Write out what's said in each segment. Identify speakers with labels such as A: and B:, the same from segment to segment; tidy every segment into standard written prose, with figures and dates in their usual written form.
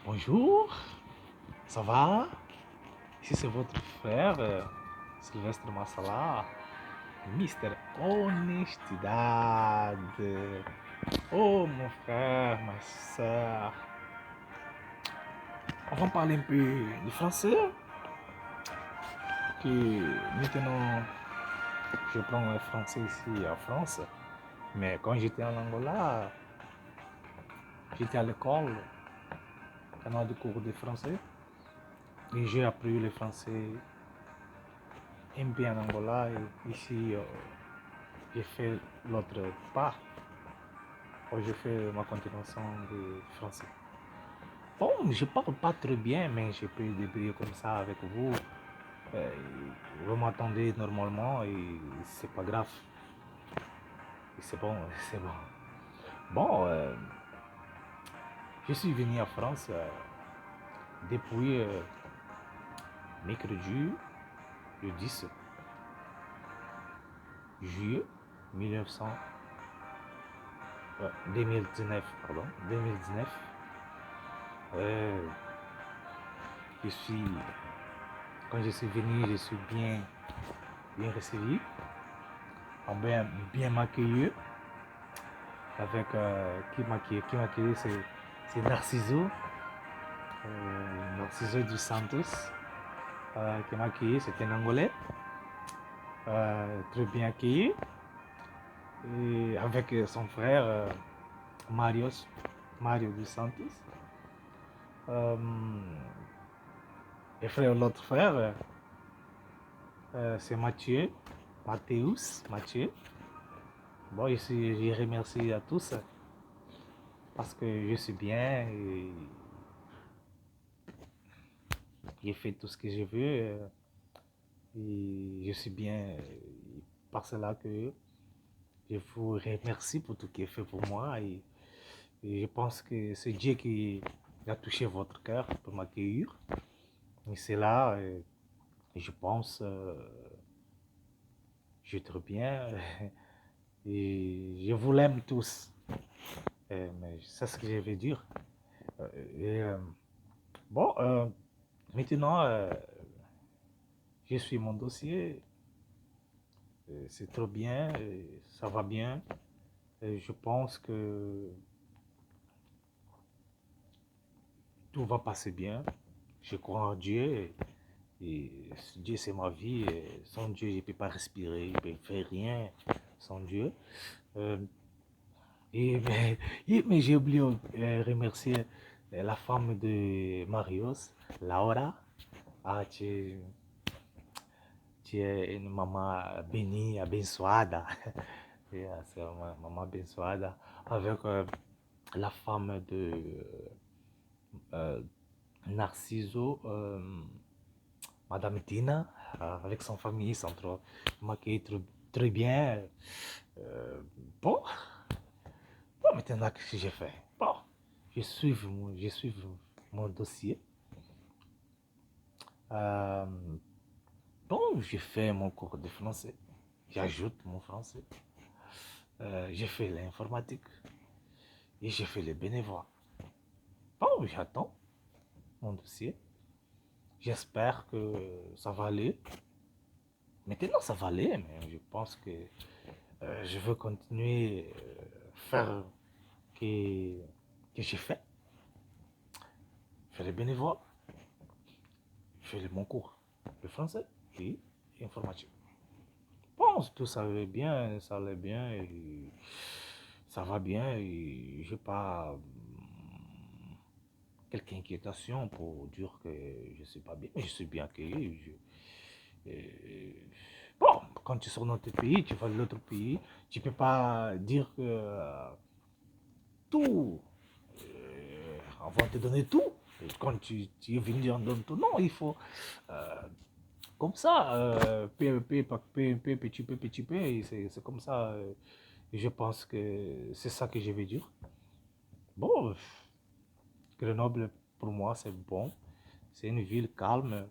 A: Bonjour, ça va? Ici c'est votre frère Sylvestre Massala, Mister Honestidade. Oh mon frère, ma soeur, on va parler un peu de français. Que maintenant je prends le français ici en France, mais quand j'étais en Angola, j'étais à l'école, on a des cours de français et j'ai appris le français un peu en Angola et ici j'ai fait l'autre part. Je fais ma continuation de français. Bon, je parle pas très bien, mais je peux débrouiller comme ça avec vous. Euh, vous m'attendez normalement et c'est pas grave. C'est bon, c'est bon. Bon, je suis venu en France depuis mercredi, le 10 juillet 1900, 2019, pardon, 2019. Je suis, quand je suis venu, je suis bien reçu, bien accueilli. Avec qui m'a accueilli, c'est Narciso, Narciso dos Santos, qui m'a accueilli, c'était un Angolais, très bien accueilli, et avec son frère Mario dos Santos, euh, et frère, l'autre frère, c'est Mathieu. Bon, je remercie à tous parce que je suis bien et j'ai fait tout ce que je veux. Et je suis bien par cela que je vous remercie pour tout ce qui est fait pour moi. Et je pense que c'est Dieu qui a touché votre cœur pour m'accueillir. Et c'est là, je pense, je suis très bien. Et je vous l'aime tous. Mais c'est ce que je vais dire. Et, bon, maintenant, je suis mon dossier. C'est trop bien, ça va bien. Et je pense que tout va passer bien. Je crois en Dieu. Et Dieu, c'est ma vie. Et sans Dieu, je ne peux pas respirer. Je ne peux faire rien sans Dieu. Euh, mais j'ai oublié de remercier la femme de Marius, Laura. Ah, tu es une maman bénie, abençoada. C'est une maman abençoada. Avec la femme de Narciso. Madame Tina, avec son famille, sont trop maquillés très bien. Euh, bon, bon, maintenant, qu'est-ce que j'ai fait? Bon, je suis mon dossier. Euh, bon, j'ai fait mon cours de français. J'ajoute mon français. J'ai fait l'informatique et j'ai fait le bénévolat. Bon, j'attends mon dossier. J'espère que ça va aller. Maintenant, ça va aller, mais je pense que je veux continuer à faire que, que j'ai fait. Faire le bénévolat, faire mon cours de français et informatique. Bon, tout ça allait bien, ça allait bien et ça va bien et j'ai pas quelques inquiétations pour dire que je suis pas bien, mais je suis bien accueilli. Bon, quand tu sors dans ton pays, tu vas dans l'autre pays, tu peux pas dire que tout, on va te donner tout. Et quand tu es venu en donne tout, non, il faut euh, comme ça, petit peu, et c'est comme ça. Je pense que c'est ça que je vais dire. Bon, Grenoble, pour moi, c'est bon. C'est une ville calme,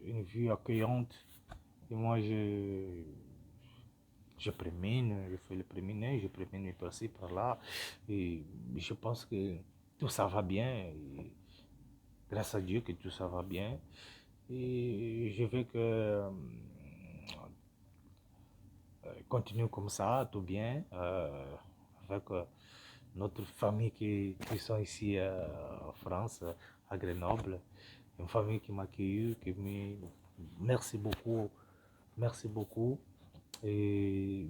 A: une ville accueillante. Et moi, je promène, je fais le promener, je promène par-ci, par-là. Et je pense que tout ça va bien. Et grâce à Dieu que tout ça va bien. Et je veux que continue comme ça, tout bien, avec notre famille qui sont ici en France, à Grenoble. Une famille qui m'a accueilli, merci beaucoup, merci beaucoup. Et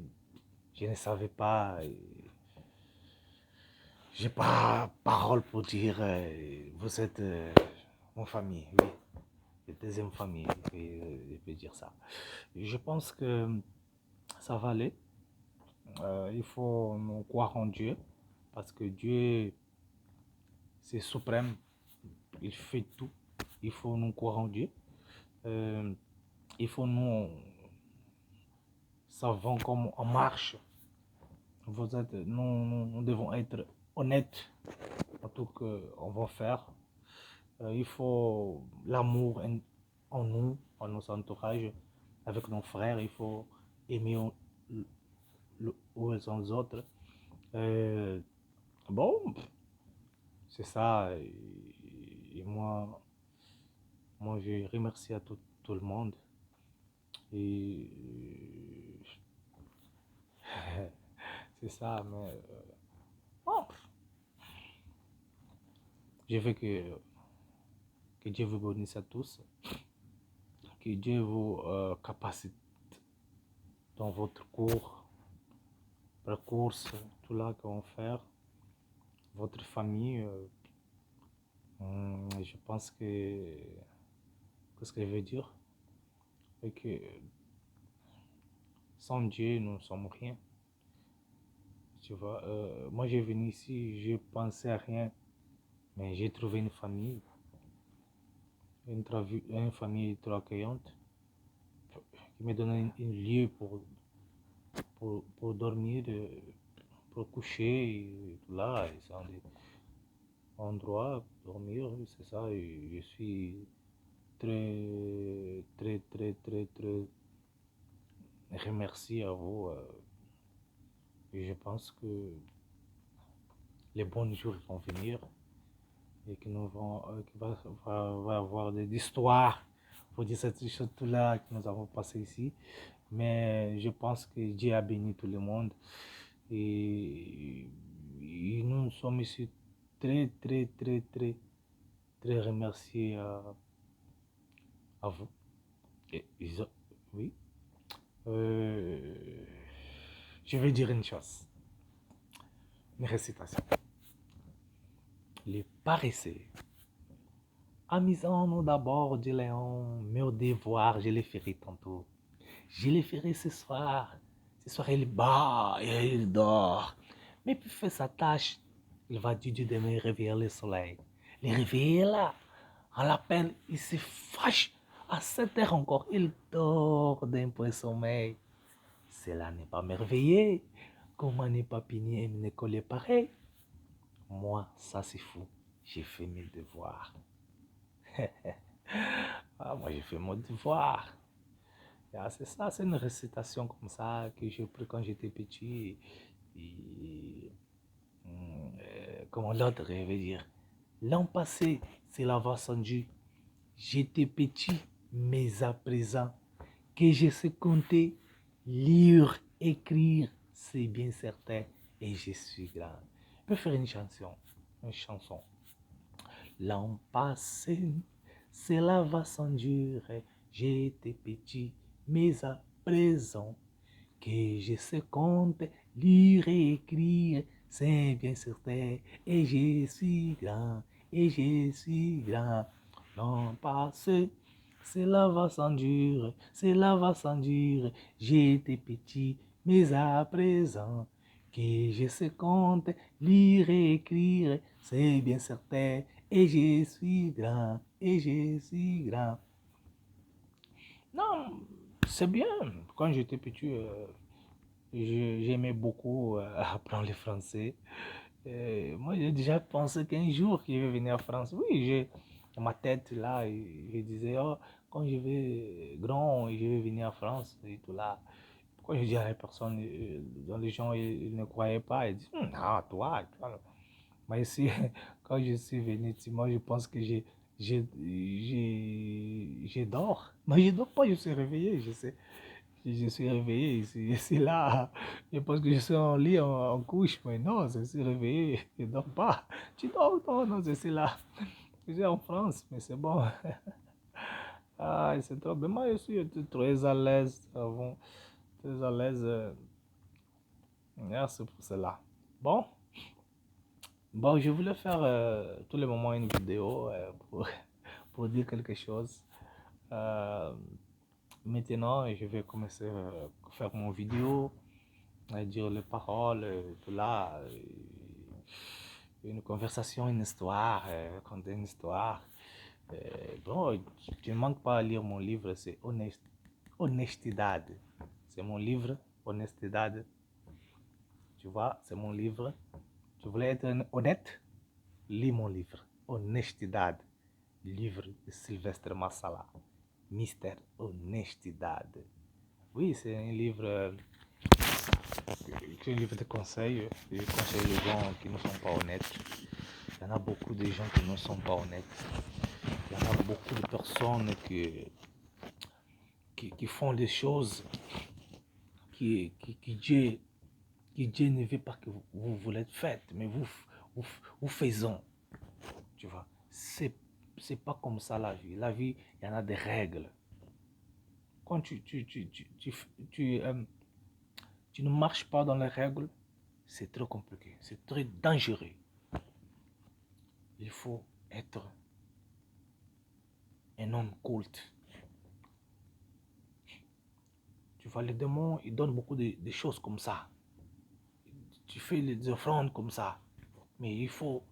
A: je ne savais pas, j'ai pas parole pour dire, vous êtes mon famille, oui, la deuxième famille, je peux dire ça. Je pense que ça va aller. Il faut nous croire en Dieu, parce que Dieu, c'est suprême, il fait tout. Il faut nous croire en Dieu. Euh, il faut nous savons comment on marche. Nous devons être honnêtes dans tout ce qu'on va faire. Il faut l'amour en nous, en nos entourages, avec nos frères. Il faut aimer les autres. Euh, bon, c'est ça. Et moi, je remercie à tout le monde. Et c'est ça, mais bon, je veux que Dieu vous bénisse à tous, que Dieu vous capacite dans votre parcours, tout là qu'on va faire, votre famille. Je pense qu'est-ce que je veux dire, c'est que sans Dieu, nous ne sommes rien. Tu vois, moi j'ai venu ici, je pensais à rien, mais j'ai trouvé une famille trop accueillante qui me donne un lieu pour dormir, pour coucher, et tout là, ils ont des endroits pour dormir, oui, c'est ça, et je suis très, très, très, très, très remercié à vous. Et je pense que les bons jours vont venir et que nous vont, va avoir des histoires pour dire cette chose-là que nous avons passé ici. Mais je pense que Dieu a béni tout le monde et nous sommes ici très, très, très, très, très remerciés à vous. Et, oui. Euh, je vais dire une chose, une récitation. Les paresseux. Amusons-nous d'abord, dit Léon, mais au devoir, je les ferai tantôt. Je les ferai ce soir. Ce soir, il bat et il dort. Mais puis fait sa tâche. Il va du demain réveiller le soleil. Le réveiller là, à la peine, il se fâche. À 7 heures encore, il dort d'un peu sommeil. Cela n'est pas merveilleux. Comment n'est pas pigné une école pareil? Moi, ça c'est fou. J'ai fait mes devoirs. Ah, moi, j'ai fait mon devoir. Ah, c'est ça, c'est une récitation comme ça que j'ai pris quand j'étais petit. Et, comment l'autre, je veux dire. L'an passé, c'est la voix sans Dieu. J'étais petit, mais à présent, que je sais compter, lire, écrire, c'est bien certain. Et je suis grand. Je peux faire une chanson. Une chanson. L'an passé, cela va sans durer. J'étais petit, mais à présent, que je sais compter, lire et écrire, c'est bien certain. Et je suis grand, et je suis grand. L'an passé, cela va sans durer, cela va sans durer. J'étais petit, mais à présent, que je sais compter, lire et écrire, c'est bien certain. Et je suis grand, et je suis grand. Non, c'est bien. Quand j'étais petit, j'aimais beaucoup apprendre le français. Moi, j'ai déjà pensé qu'un jour que je vais venir en France. Oui, j'ai dans ma tête là, je disais, oh, quand je vais grand, je vais venir en France et tout là. Pourquoi je dis à la personne, dans les gens, ils ne croyaient pas. Ils disent, non, toi. Moi ici, quand je suis venu ici, moi je pense que j'ai dors. Moi je dors pas, je suis réveillé, je sais. Je suis réveillé ici, je suis là. Je pense que je suis en lit, en couche, mais non, je suis réveillé, je dors pas. Tu dors? Non, non, je suis là. Je suis en France, mais c'est bon. Ah, c'est trop bien. Moi, je suis très à l'aise avant, très à l'aise. Merci pour cela. Bon, bon, je voulais faire tous les moments une vidéo pour dire quelque chose. Euh, Maintenant, je vais commencer à faire mon vidéo, à dire les paroles, tout là, une conversation, une histoire, raconter une histoire. Bon, tu ne manques pas à lire mon livre, c'est Honestidade. C'est mon livre, Honestidade. Tu vois, c'est mon livre. Tu voulais être honnête? Lis mon livre, Honestidade. Livre de Sylvestre Massala. Mystère Honestidade. Oui, c'est un livre de conseils. Je conseille les gens qui ne sont pas honnêtes. Il y en a beaucoup de gens qui ne sont pas honnêtes. Il y en a beaucoup de personnes qui font des choses qui, qui, qui, Dieu, que Dieu ne veut pas que vous les faites, mais vous, vous faisons. Tu vois, c'est pas comme ça la vie. La vie, il y en a des règles. Quand tu ne marches pas dans les règles, c'est très compliqué, c'est très dangereux. Il faut être un homme culte. Tu vois, les démons, ils donnent beaucoup de choses comme ça. Tu fais les offrandes comme ça. Mais il faut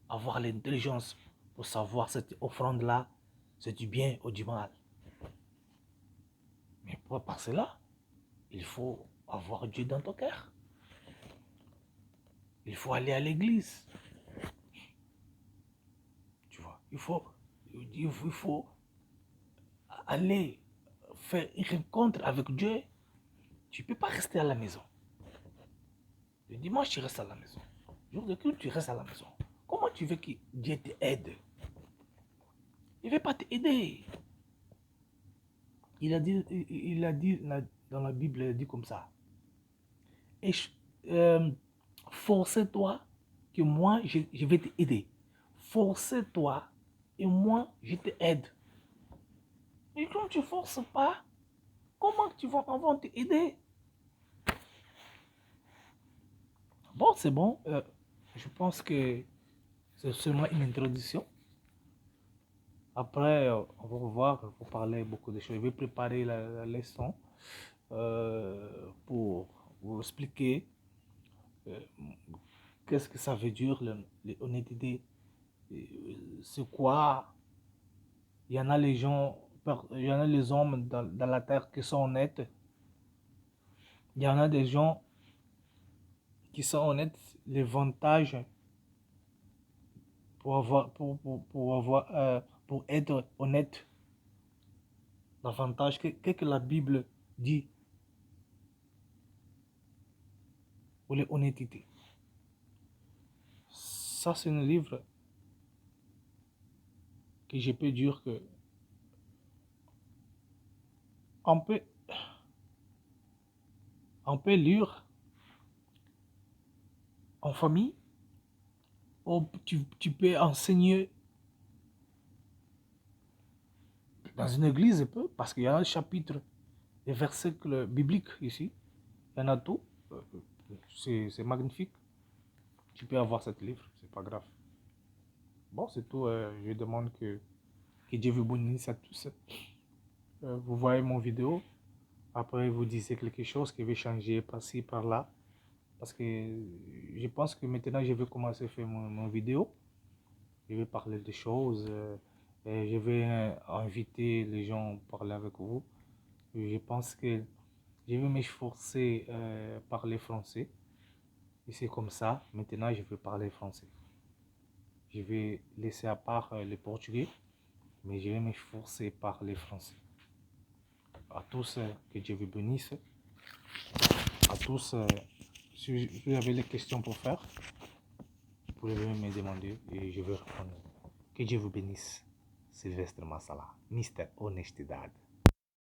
A: avoir l'intelligence pour savoir cette offrande-là, c'est du bien ou du mal. Mais pour par cela, il faut avoir Dieu dans ton cœur. Il faut aller à l'église. Tu vois, il faut aller faire une rencontre avec Dieu. Tu ne peux pas rester à la maison. Le dimanche, tu restes à la maison. Le jour de culte, tu restes à la maison. Comment tu veux que Dieu t'aide? Il ne veut pas t'aider. Il a dit dans la Bible, il a dit comme ça. Et force-toi que moi, je vais t'aider. Force-toi et moi, je t'aide. Et quand tu ne forces pas, comment tu vas t'aider? Bon, c'est bon. Je pense que c'est seulement une introduction. Après, on va revoir, on va parler beaucoup de choses. Je vais préparer la leçon pour vous expliquer euh, qu'est-ce que ça veut dire l'honnêteté. C'est quoi? Il y en a les gens, il y en a les hommes dans la terre qui sont honnêtes. Il y en a des gens qui sont honnêtes. Les avantages pour être honnête. L'avantage que la Bible dit pour l'honnêteté. Ça, c'est un livre que je peux dire que on peut, on peut lire en famille ou tu peux enseigner dans une église, parce qu'il y a un chapitre, des versets bibliques ici. Il y en a tout. C'est magnifique. Tu peux avoir ce livre, c'est pas grave. Bon, c'est tout. Je demande que Dieu vous bénisse à tous. Vous voyez mon vidéo. Après, vous disiez quelque chose qui veut changer par-ci, par-là. Parce que je pense que maintenant, je vais commencer à faire mon vidéo. Je vais parler des choses. Et je vais inviter les gens à parler avec vous. Je pense que je vais m'efforcer à parler français. Et c'est comme ça. Maintenant, je vais parler français. Je vais laisser à part le portugais. Mais je vais m'efforcer à parler français. À tous, que Dieu vous bénisse. À tous, si vous avez des questions pour faire, pouvez me demander et je vais répondre. Que Dieu vous bénisse. Sylvestre Massala, Mystère Honestidade.